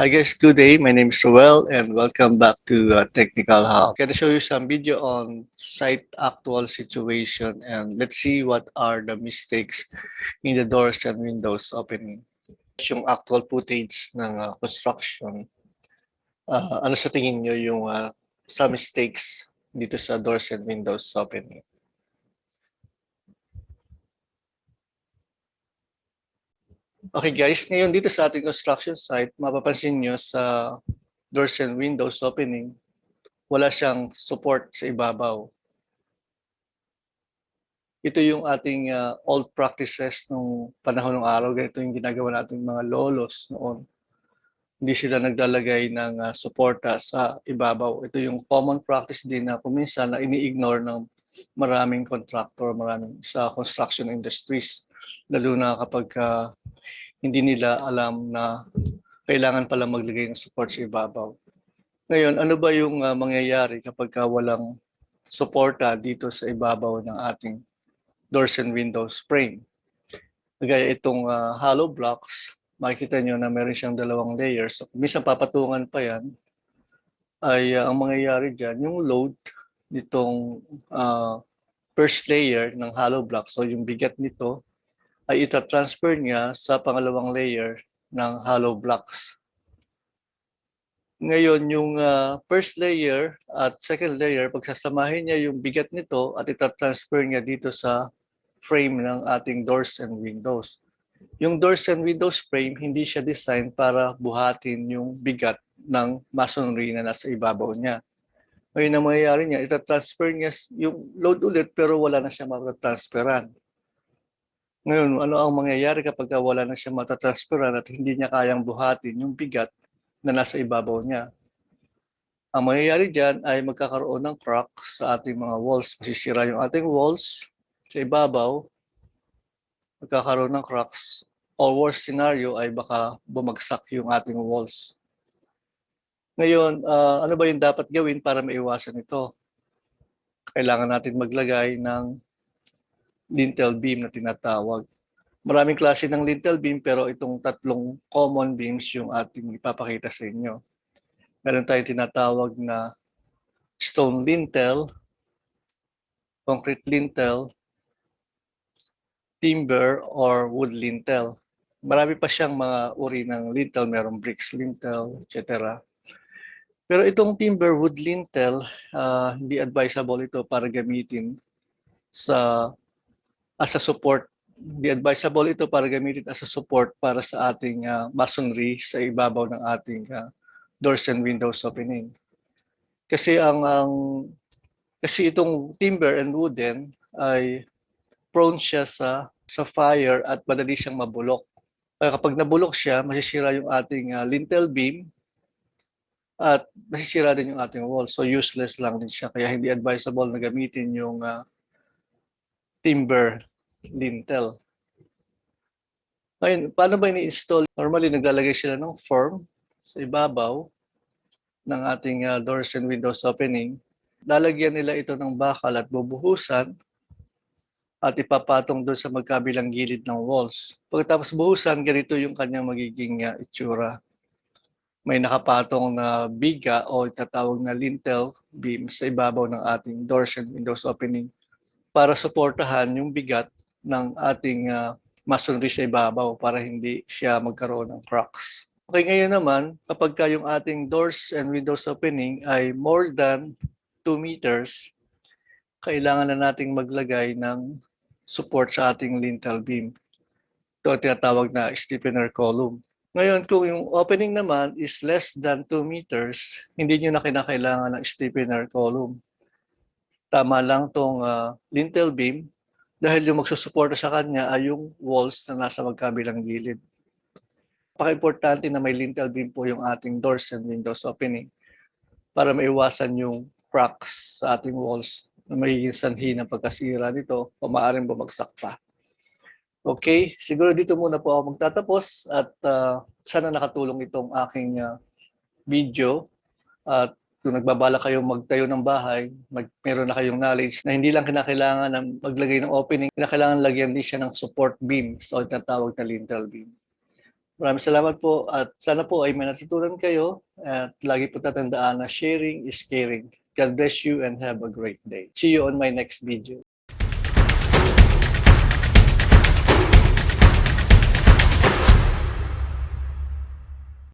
Hi guys, good day. My name is Roel and welcome back to Technical Hub. I'm going to show you some video on site actual situation and let's see what are the mistakes in the doors and windows opening. Yung actual footage ng construction, ano sa tingin nyo yung some mistakes dito sa doors and windows opening? Okay guys, ngayon dito sa ating construction site, mapapansin nyo sa doors and windows opening, wala siyang support sa ibabaw. Ito yung ating old practices nung panahon ng araw. Ganito yung ginagawa nating mga lolos noon. Hindi sila naglalagay ng suporta sa ibabaw. Ito yung common practice din na kuminsan na ini-ignore ng maraming contractor, maraming sa construction industries. Lalo na kapag hindi nila alam na kailangan pala maglagay ng support sa ibabaw. Ngayon, ano ba yung mangyayari kapag walang suporta dito sa ibabaw ng ating doors and windows frame? Gaya itong hollow blocks, makikita nyo na meron siyang dalawang layers. So, minsan papatungan pa yan, ay ang mangyayari dyan, yung load nitong first layer ng hollow block, so yung bigat nito, ay itatransfer niya sa pangalawang layer ng hollow blocks. Ngayon, yung first layer at second layer, pagsasamahin niya yung bigat nito at itatransfer niya dito sa frame ng ating doors and windows. Yung doors and windows frame, hindi siya design para buhatin yung bigat ng masonry na nasa ibabaw niya. Ngayon, ang mangyayari niya, itatransfer niya yung load ulit pero wala na siya matatransferan. Ngayon, ano ang mangyayari kapag wala na siya matatransferan at hindi niya kayang buhatin yung bigat na nasa ibabaw niya? Ang mangyayari dyan ay magkakaroon ng cracks sa ating mga walls. Masisira yung ating walls sa ibabaw, magkakaroon ng cracks, or worst scenario ay baka bumagsak yung ating walls. Ngayon, ano ba yung dapat gawin para maiwasan ito? Kailangan natin maglagay ng lintel beam na tinatawag. Maraming klase ng lintel beam pero itong tatlong common beams yung ating ipapakita sa inyo. Meron tayong tinatawag na stone lintel, concrete lintel, timber, or wood lintel. Marami pa siyang mga uri ng lintel, merong bricks lintel, etc. Pero itong timber wood lintel, hindi advisable ito para gamitin as a support. Hindi advisable ito para gamitin as a support para sa ating masonry sa ibabaw ng ating doors and windows opening. Kasi kasi itong timber and wooden ay prone siya sa fire at madali siyang mabulok. Kaya kapag nabulok siya, masisira yung ating lintel beam at masisira din yung ating wall. So useless lang din siya. Kaya hindi advisable na gamitin yung timber lintel. Ngayon, paano ba ini-install? Normally, naglalagay sila ng form sa ibabaw ng ating doors and windows opening. Lalagyan nila ito ng bakal at bubuhusan at ipapatong doon sa magkabilang gilid ng walls. Pagkatapos buhusan, ganito yung kanyang magiging itsura. May nakapatong na biga o itatawag na lintel beam sa ibabaw ng ating doors and windows opening para suportahan yung bigat ng ating masonry sa ibabaw para hindi siya magkaroon ng cracks. Okay, ngayon naman, kapag yung ating doors and windows opening ay more than 2 meters, kailangan na nating maglagay ng support sa ating lintel beam. Ito ang tinatawag na stiffener column. Ngayon, kung yung opening naman is less than 2 meters, hindi nyo na kinakailangan ng stiffener column. Tama lang itong lintel beam dahil yung magsusuporta sa kanya ay yung walls na nasa magkabilang gilid. Napaka-importante na may lintel beam po yung ating doors and windows opening para maiwasan yung cracks sa ating walls na magiging sanhi ng pagkasira nito o maaaring bumagsak pa. Okay, siguro dito muna po ako magtatapos at sana nakatulong itong aking video at kung nagbabala kayong magtayo ng bahay, meron na kayong knowledge na hindi lang kinakailangan ng maglagay ng opening, kinakailangan lagyan din siya ng support beam o tinatawag na lintel beam. Maraming salamat po at sana po ay may natutunan kayo at lagi po tatandaan na sharing is caring. God bless you and have a great day. See you on my next video.